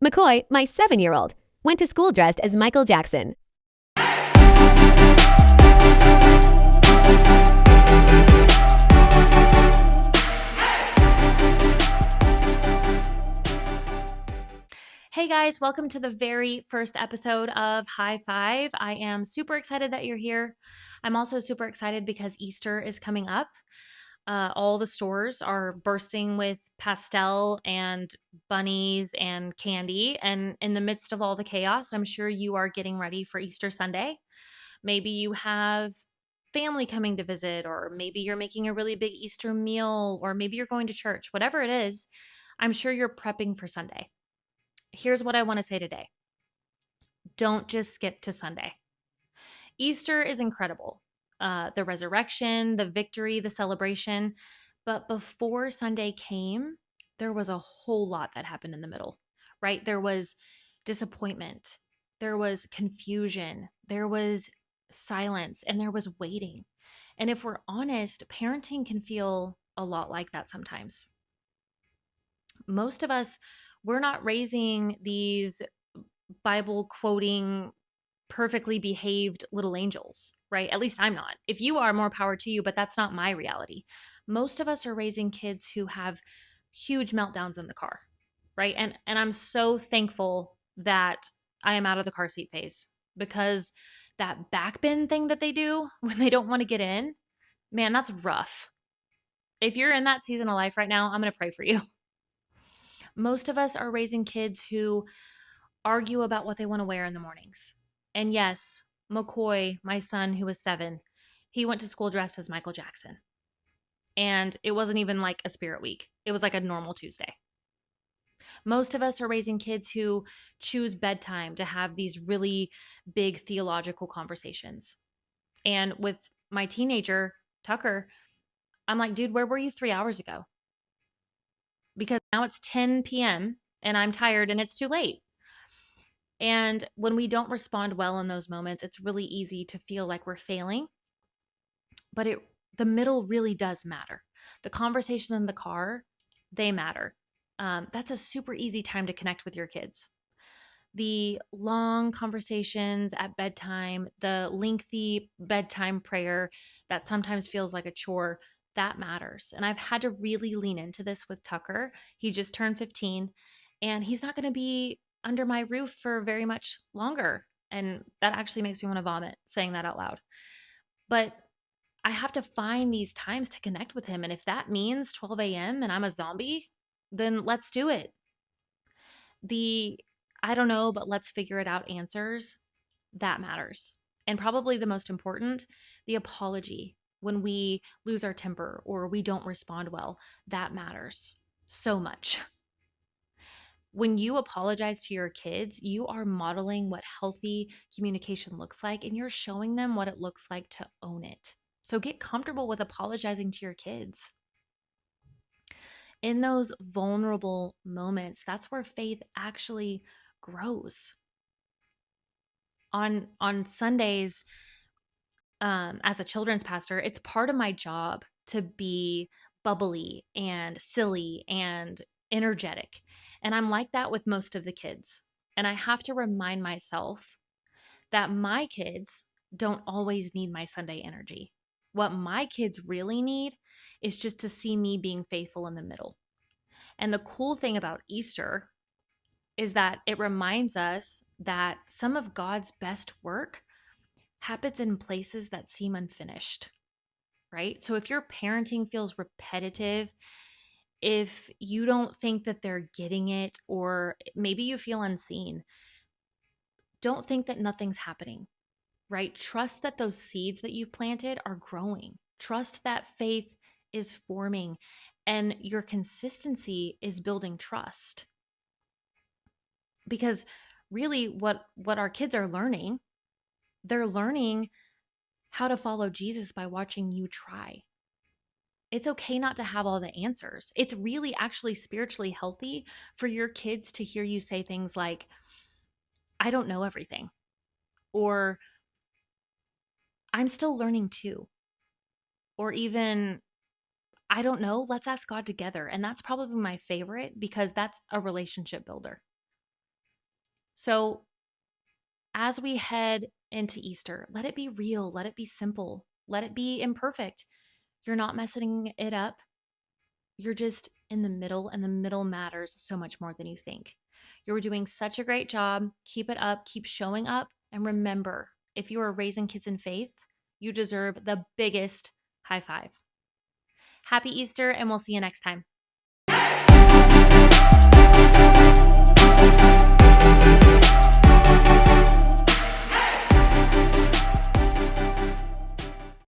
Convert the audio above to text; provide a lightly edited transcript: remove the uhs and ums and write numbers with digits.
McCoy, my 7-year-old, went to school dressed as Michael Jackson. Hey guys, welcome to the very first episode of High Five. I am super excited that you're here. I'm also super excited because Easter is coming up. All the stores are bursting with pastel and bunnies and candy. And in the midst of all the chaos, I'm sure you are getting ready for Easter Sunday. Maybe you have family coming to visit, or maybe you're making a really big Easter meal, or maybe you're going to church. Whatever it is, I'm sure you're prepping for Sunday. Here's what I want to say today. Don't just skip to Sunday. Easter is incredible. The resurrection, the victory, the celebration. But before Sunday came, there was a whole lot that happened in the middle, right? There was disappointment, there was confusion, there was silence, and there was waiting. And if we're honest, parenting can feel a lot like that sometimes. Most of us, we're not raising these Bible quoting, perfectly behaved little angels, right? At least I'm not. If you are, more power to you, but that's not my reality. Most of us are raising kids who have huge meltdowns in the car, right? And I'm so thankful that I am out of the car seat phase, because that back bend thing that they do when they don't want to get in, man, that's rough. If you're in that season of life right now, I'm going to pray for you. Most of us are raising kids who argue about what they want to wear in the mornings. And yes, McCoy, my son who was 7, he went to school dressed as Michael Jackson. And it wasn't even like a spirit week, it was like a normal Tuesday. Most of us are raising kids who choose bedtime to have these really big theological conversations. And with my teenager, Tucker, I'm like, dude, where were you 3 hours ago? Because now it's 10 p.m. and I'm tired and it's too late. And when we don't respond well in those moments, it's really easy to feel like we're failing. But the middle really does matter. The conversations in the car, they matter. That's a super easy time to connect with your kids. The long conversations at bedtime, the lengthy bedtime prayer that sometimes feels like a chore, that matters. And I've had to really lean into this with Tucker. He just turned 15 and he's not going to be under my roof for very much longer. And that actually makes me want to vomit saying that out loud. But I have to find these times to connect with him. And if that means 12 a.m. and I'm a zombie, then let's do it. The I don't know, but let's figure it out answers, that matters. And probably the most important, the apology when we lose our temper or we don't respond well, that matters so much. When you apologize to your kids, you are modeling what healthy communication looks like, and you're showing them what it looks like to own it. So get comfortable with apologizing to your kids. In those vulnerable moments, that's where faith actually grows. On Sundays, as a children's pastor, it's part of my job to be bubbly and silly and energetic. And I'm like that with most of the kids. And I have to remind myself that my kids don't always need my Sunday energy. What my kids really need is just to see me being faithful in the middle. And the cool thing about Easter is that it reminds us that some of God's best work happens in places that seem unfinished, right? So if your parenting feels repetitive, if you don't think that they're getting it, or maybe you feel unseen, don't think that nothing's happening, right? Trust that those seeds that you've planted are growing. Trust that faith is forming and your consistency is building trust. Because really what our kids are learning, they're learning how to follow Jesus by watching you try. It's okay not to have all the answers. It's really actually spiritually healthy for your kids to hear you say things like, I don't know everything, or I'm still learning too, or even, I don't know, let's ask God together. And that's probably my favorite because that's a relationship builder. So, as we head into Easter, let it be real, let it be simple, let it be imperfect. You're not messing it up. You're just in the middle, and the middle matters so much more than you think. You're doing such a great job. Keep it up, keep showing up. And remember, if you are raising kids in faith, you deserve the biggest high five. Happy Easter, and we'll see you next time.